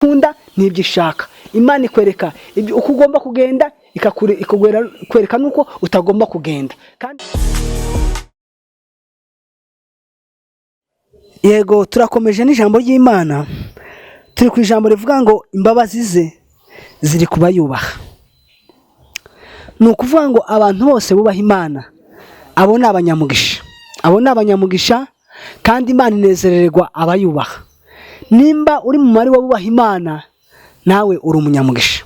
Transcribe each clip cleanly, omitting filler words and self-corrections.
kunda nibyo ishaka. Imana ikwereka uko ugomba kugenda, ikakwereka nuko utagomba kugenda. Kandi yego turakomeje n'ijambo ry'Imana, turi ku ijambo rivuga ngo imbabazi ze ziri kubayubaha. Ni ukuvuga ngo abantu bose bubaha Imana, abo ni abanyamugisha, abo ni abanyamugisha, kandi Imana inezererwa abayubaha. Nimba uri mu mari wubaha Imana, nawe uri umunyamugisha.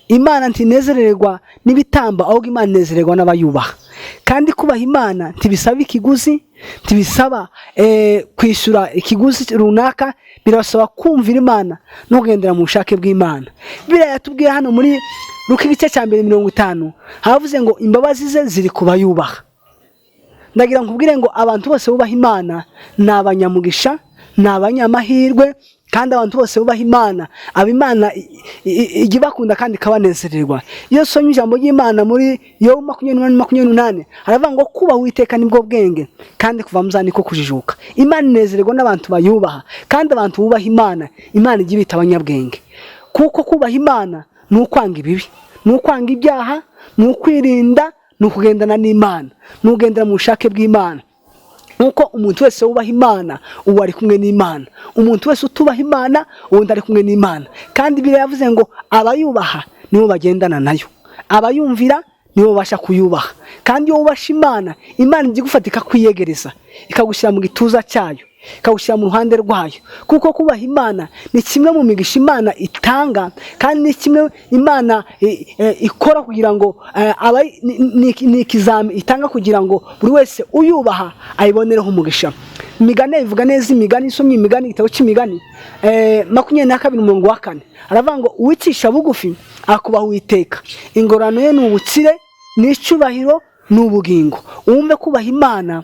Imana ntinezererwa n'ibitamba, ahubwo Imana inezererwa n'abayubaha. Kandi kubaha Imana ntibisaba ikiguzi, ntibisaba kwishyura ikiguzi runaka, birasaba kumvira Imana no kugendera mu bushake bw'Imana. Biriya yatubwiye hano muri Luka igice cya 2:50 havuze ngo imbabazi ze ziri kubayubaha. Ndagira nkubwire ngo abantu bose bubaha Imana ni abanyamugisha, ni abanyamahirwe, kandi abantu bose bubaha Imana, ab'Imana ijya bakunda kandi ikabanezererwa. Iyo sonye ijambo ry'Imana muri Yobu 28:28 haravuga ngo kubaha Uwiteka nibwo bwenge, kandi kuva mu zani ko kujijuka. Imana inezererwa n'abantu bayubaha, kandi abantu bubaha Imana, Imana ijya ibita abanyabwenge. Kuko kubaha Imana ni ukwanga ibibi, ni ukwanga ibyaha, ni ukwirinda, ni ukugendana n'Imana, ni ugendera mu bushake bw'Imana. Nuko umuntu wese wubaha Imana uwo ari kumwe n'Imana, umuntu wese utubaha Imana uwo ndari kumwe n'Imana. Kandi Bibiliya yavuze ngo abayubaha nibo bagendana nayo, abayumvira nibo basha kuyubaha. Kandi iyo wubasha Imana, Imana ijya igufata ikakwiyegereza, ikagushyira mu gituza cyayo, ikagushyira mu ruhande rwayo. Kuko kubaha Imana ni kimwe mu migisha Imana itanga, kandi ni kimwe Imana ikora kugira ngo ni ikizami itanga kugira ngo buri wese uyubaha ayibonereho umugisha. Imigani ivuga neza, imigani isomye imigani, igitabo cy'imigani 22:4 aravuga ngo uwicisha bugufi akubaha Uwiteka, ingorano ye ni ubukire n'icyubahiro n'ubugingo. Umve kubaha Imana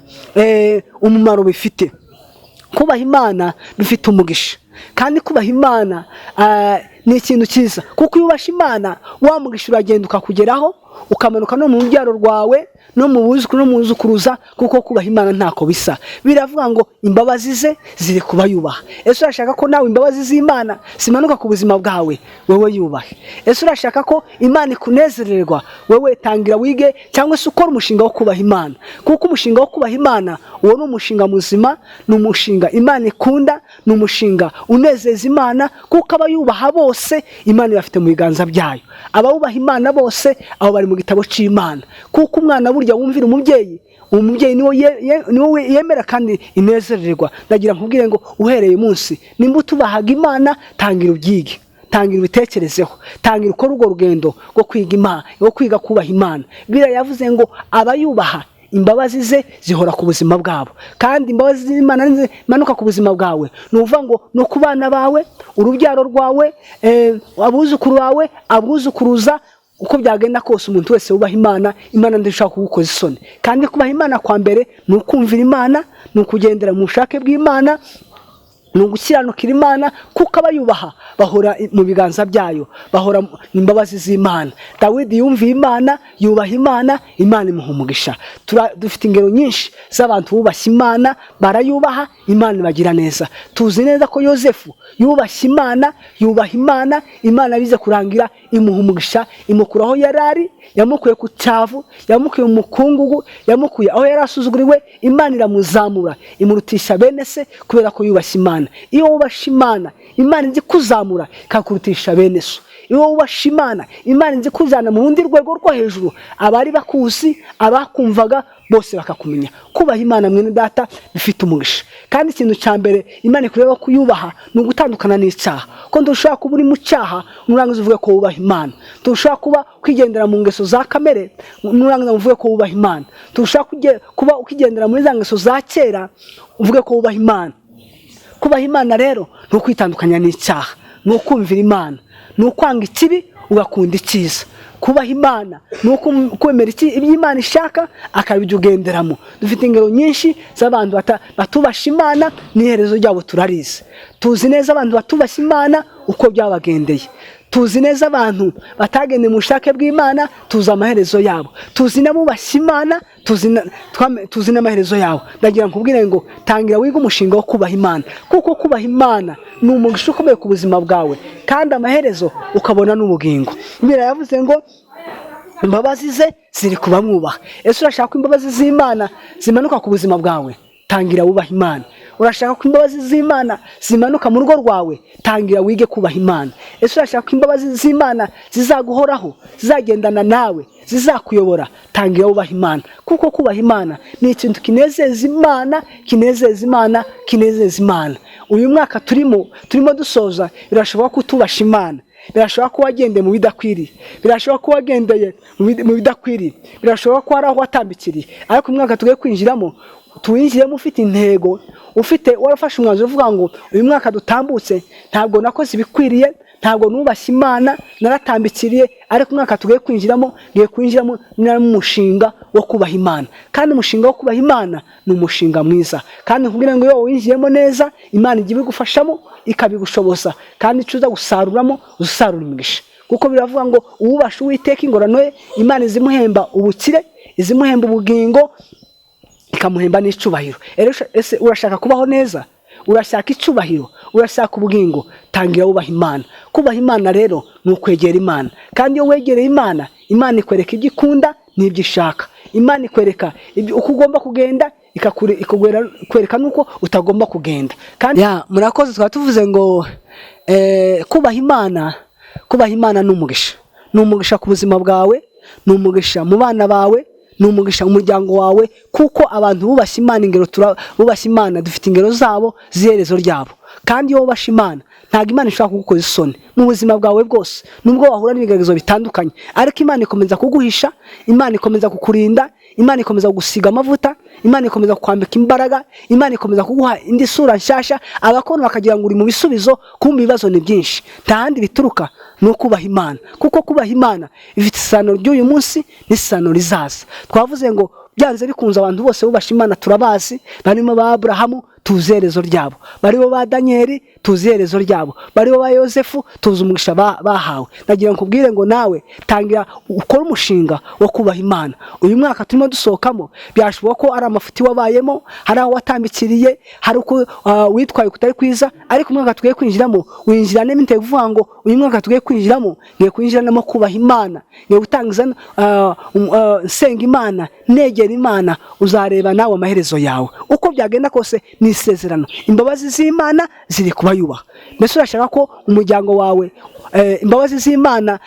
umumaro bifite. Kubaha Imana bifite umugisha, kandi kubaha Imana ni ikintu cyiza. Kuko iyo ubasha Imana, wa mugisha uragenda ukakugeraho, ukamanuka no mu rubyaro rwawe, no mu buzukuru no mu buzukuruza. Kuko kubaha Imana ntako bisa. Biravuga ngo imbabazi ze ziri kubayubaha. Ese urashaka ko nawe imbabazi z'Imana zimanuka ku buzima bwawe? Wewe yubahe. Ese urashaka ko Imana ikunezererwa? Wewe tangira wige cyangwa se ukora umushinga wo kubaha Imana. Kuko umushinga wo kubaha Imana uwo ni umushinga muzima, ni umushinga Imana ikunda, ni umushinga unezeza Imana. Kuko abayubaha bose Imana ibafite mu biganza byayo. Abawubaha Imana bose abo bari mu gitabo cy'Imana. Kuko umwana burya wumvira umubyeyi, umubyeyi niwo yemera kandi inezererwa. Ndagira nkubwire ngo uhereye munsi, nimba utubahaga Imana, tangira ubyige, tangira ubitekerezeho, tangira ukora urwo rugendo rwo kwiga Imana, rwo kwiga kubaha Imana. Biriya yavuze ngo abayubaha imbabazi ze zihora ku buzima bwabo. Kandi imbabazi z'Imana zimanuka ku buzima bwawe, ni uvuga ngo no ku bana bawe, urubyaro rwawe, abuzukuru bawe, abuzukuruza. Uko byagenda kose umuntu wese wubaha Imana, Imana ndishaka kugukoza isoni. Kandi kubaha Imana kwa mbere ni ukumvira Imana, ni ukugendera mu bushake bw'Imana, ni ugukiranukira Imana. Kuko abayubaha bahora mu biganza byayo, bahora imbabazi z'Imana. Dawidi yumviye Imana, yubaha Imana, Imana imuha umugisha. Dufite ingero nyinshi z'abantu bubashye Imana, barayubaha, Imana ibagira neza. Tuzi neza ko Yosefu yubashye Imana, yubaha Imana, Imana bize kurangira imuha umugisha, imukuraho yarari, yamukuye ku cyavu, yamukuye mu mukungugu, yamukuye aho yari asuzuguriwe. Imana iramuzamura, imurutisha bene se, kubera ko yubashye Imana. Iyo wubasha Imana, Imana nzi kuzamura ikakurutisha bene so. Iyo wubasha Imana, Imana nzi kuzana mu rundi rwego rwo hejuru, abari bakuzi, abakumvaga bose bakakumenya. Kubaha Imana mwene data bifite umugisha. Kandi ikintu cya mbere Imana ikureba kuyubaha ni ugutandukana n'icyaha. Ko ndushaka kuba uri mu cyaha, nurangiza uvuge ko wubaha Imana. Ndushaka kuba kwigendera mu ngeso za kamere, nurangiza uvuge ko wubaha Imana. Ndushaka kuba ukigendera muri za ngeso za kera, uvuge ko wubaha Imana. Kubaha Imana rero ni ukwitandukanya n'icyaha, ni ukumvira Imana, ni ukwanga ikibi ugakunda icyiza. Kubaha Imana ni ukwemera ibyo Imana ishaka, akabijya ugenderamo. Dufite ingero nyinshi z'abantu batubasha Imana, n'iherezo ryabo turarize. Tuzi neza abantu batubasha Imana uko byabagendeye. Tuzi neza abantu batagende mu bushake bw'Imana, tuzi amaherezo yabo. Tuzi n'abubashye Imana, tuzi n'amaherezo yawe. Ndagira nkubwire ngo tangira wiga umushinga wo kubaha Imana, kuko kubaha Imana ni umugisha ukomeye ku buzima bwawe, kandi amaherezo ukabona n'ubugingo. Bibiliya yavuze ngo imbabazi ze ziri ku bamwubaha. Ese urashaka ko imbabazi z'Imana zimanuka ku buzima bwawe? Tangira wubaha Imana. Urashaka ko imbabazi z'Imana zimanuka mu rugo rwawe? Tangira wige kubaha Imana. Ese urashaka ko imbabazi z'Imana zizaguhoraho, zizagendana nawe, zizakuyobora? Tangira wubaha Imana, kuko kubaha Imana ni ikintu kinezeza Imana, kinezeza Imana, kinezeza Imana. Uyu mwaka turimo dusoza, birashoboka ko utubasha Imana, birashoboka ko wagendeye mu bidakwiriye, birashoboka ko wagendeye mu bidakwiriye, birashoboka ko hari aho watambikiriye, ariko umwaka tugiye kwinjiramo tuwinjiremo ufite intego, warafashe umwanzuro uvuga ngo uyu mwaka dutambutse ntabwo nakoze ibikwiriye, ntabwo nubashye Imana, naratambikiriye, ariko umwaka tugiye kwinjiramo n'umushinga wo kubaha Imana. Kandi umushinga wo kubaha Imana ni umushinga mwiza, kandi nkubwira ngo iyo winjiyemo neza, Imana igiye igufashamo ikabigushoboza, kandi icyo uza gusaruramo uzasarura imigisha. Kuko biravuga ngo uwubasha Uwiteka ingorano ye, Imana izimuhemba ubukire, izimuhemba ubugingo, ikamuhemba n'icubahiro. Ese urashaka kubaho neza? Urashaka icubahiro? Urashaka ubugingo? Tangira wubaha Imana. Kubaha Imana rero ni ukwegera Imana, kandi iyo wegereye Imana, Imana ikwereka ibyo ikunda n'ibyo ishaka. Imana ikwereka uko ugomba kugenda, ikakwereka nuko utagomba kugenda. Kandi murakoze, twaba tuvuze ngo kubaha Imana ni umugisha. Ni umugisha ku buzima bwawe, ni umugisha mu bana bawe, ni umugisha umuryango wawe, kuko abantu bubashye Imana, bubashye Imana dufite ingero zabo ziherezo ryabo. Kandi iyo wubashye Imana, ntabwo Imana ishobora kugukoza isoni mu buzima bwawe bwose, nubwo wahura n'ibigeragezo bitandukanye, ariko Imana ikomeza kuguhisha, Imana ikomeza kukurinda, Imana ikomeza kugusiga amavuta, Imana ikomeza kukwambika imbaraga, Imana ikomeza kuguha indi sura nshyashya. Abakona bakagira ngo uri mu bisubizo, kumva ibibazo ni byinshi, nta handi bituruka ni ukubaha Imana. Kuko kubaha Imana ifite isano ry'uyu munsi n'isano rizaza. Twavuze ngo byanze bikunze abantu bose bubasha Imana turabazi, barimo ba Aburahamu, tuzi iherezo ryabo, baribo ba Danieli, tuzi iherezo ryabo, baribo ba Yosefu, tuzi umugisha bahawe. Nagira nkubwire ngo nawe tangira ukora umushinga wo kubaha Imana. Uyu mwaka turimo dusohokamo, byashoboka ko ari amafuti wabayemo, hari aho watambikiriye, hari uko witwaye kutari kwiza, ariko umwaka tugiye kwinjiramo winjirane n'intego uvuga ngo uyu mwaka tugiye kwinjiramo ngiye kwinjiranamo kubaha Imana, ngiye gutangiza nsenga Imana, negera Imana. Uzareba nawe amaherezo yawe uko byagenda kose ni isezerano. Imbabazi z'Imana ziri kuba yubaha. Mbese urashaka ko umuryango wawe imbabazi z'Imana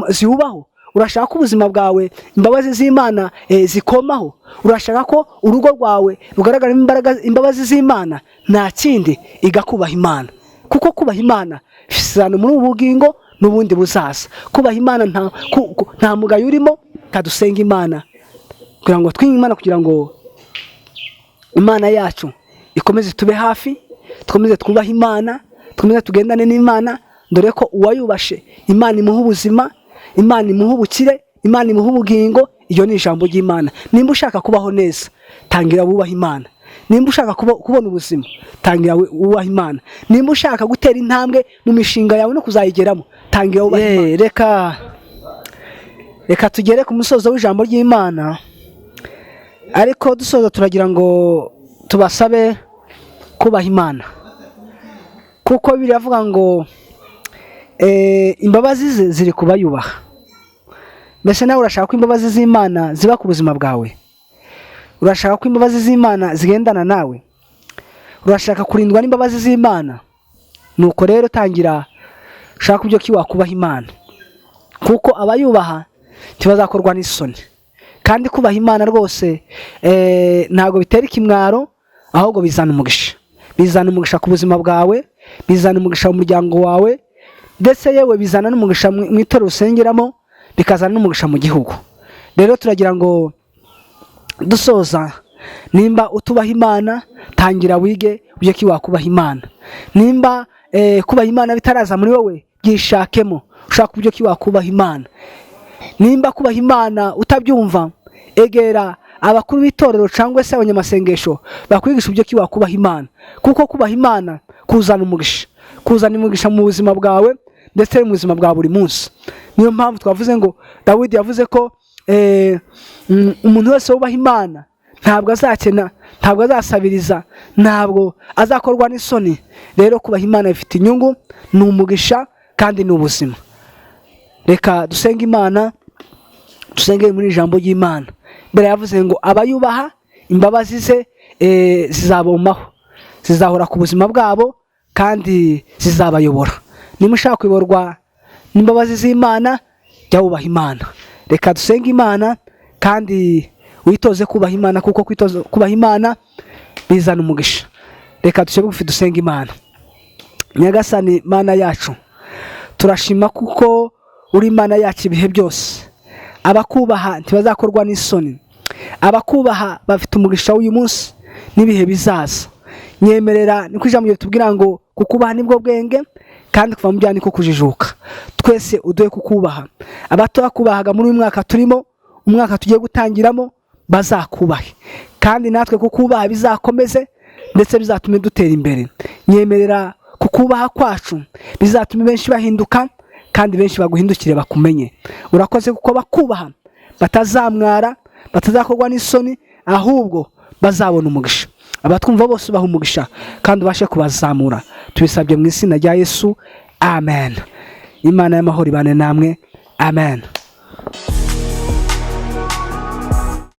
ziwubaho? Urashaka ko ubuzima bwawe imbabazi z'Imana zikomaho? Urashaka ko urugo rwawe rugaragaramo imbabazi z'Imana? Nta kindi, igakubaha Imana, kuko kubaha Imana bisana muri ubu bugingo n'ubundi buzaza. Kubaha Imana nta mugayo urimo. Kadusenga Imana kugira ngo twinge Imana, kugira ngo Imana yacu ikomeze tube hafi, dukomeze twubahe Imana, dukomeze tugendane n'Imana, dore ko uwayubashe Imana imuha ubuzima, Imana imuha ubukire, Imana imuha ubugingo. Iyo ni ijambo ry'Imana. Nimba ushaka kubaho neza, tangira wubahe Imana. Nimba ushaka kubona ubuzima, tangira wubahe Imana. Nimba ushaka gutera intambwe mu mishinga yawe no kuzayigeramo, tangira wubahe Imana. Reka tugere ku musozo w'ijambo ry'Imana, ariko dusoza turagira ngo tubasabe kubaha Imana, kuko biravuga ngo imbabazi ze ziri kuba yubaha. Mbese nawe urashaka ko imbabazi z'Imana ziba ku buzima bwawe? Urashaka ko imbabazi z'Imana zigendana nawe? Urashaka kurindwa n'imbabazi z'Imana? Nuko rero tangira shaka ibyo wakubaha Imana, kuko abayubaha ntibazakorwa n'isoni. Kandi kubaha Imana rwose ntabwo bitera ikimwaro, ahubwo bizana umugisha. Bizana umugisha ku buzima bwawe, bizana umugisha mu muryango wawe, ndetse yewe bizana n'umugisha mu itorero usengeramo, bikazana n'umugisha mu gihugu. Rero turagira ngo dusoza, nimba utubaha Imana, tangira wige uburyo wakubaha Imana. Nimba kubaha Imana bitaraza muri wowe, byishakemo ushaka uburyo wakubaha Imana. Nimba kubaha Imana utabyumva, egera abakuru b'itorero cyangwa se abanyamasengesho bakwigisha uburyo wakubaha Imana, kuko kubaha Imana kuzana umugisha mu buzima bwawe ndetse mu buzima bwa buri munsi. Niyo mpamvu twavuze ngo Dawidi yavuze ko umuntu wese wubaha Imana ntabwo azakena, ntabwo azasabiriza, ntabwo azakorwa n'isoni. Rero kubaha Imana bifite inyungu, ni umugisha kandi ni ubuzima. Reka dusenge Imana, dusenge muri ijambo ry'Imana. Mbere yavuze ngo abayubaha imbabazi ze zizabomaho, zizahora ku buzima bwabo kandi zizabayobora. Niba ushaka kuyoborwa n'imbabazi z'Imana, jya wubaha Imana. Reka dusenge Imana kandi witoze kubaha Imana, kuko kubaha Imana bizana umugisha. Reka dusebe bugufi dusenge Imana. Nyagasani Mana yacu, turashima kuko uri Imana yacu ibihe byose. Abakubaha ntibazakorwa n'isoni, abakubaha bafite umugisha w'uyu munsi n'ibihe bizaza. Nyemerera niko ijambo ritubwira ngo kukubaha nibwo bwenge, kandi kuva mu byaha niko kujijuka. Twese uduhe kukubaha. Abato bakubahaga muri uyu mwaka turimo, umwaka tugiye gutangiramo, bazakubahe, kandi natwe kukubaha bizakomeze ndetse bizatume dutera imbere. Nyemerera kukubaha kwacu bizatume benshi bahinduka, kandi benshi baguhindukire bakumenye. Urakoze kuko bakubaha batazamwara, batazakorwa n'isoni, ahubwo bazabona umugisha. Abatwumva bose baha umugisha kandi ubashe kubazamura. Tubisabye mu izina rya Yesu, amen. Imana y'amahoro ibane namwe, amen.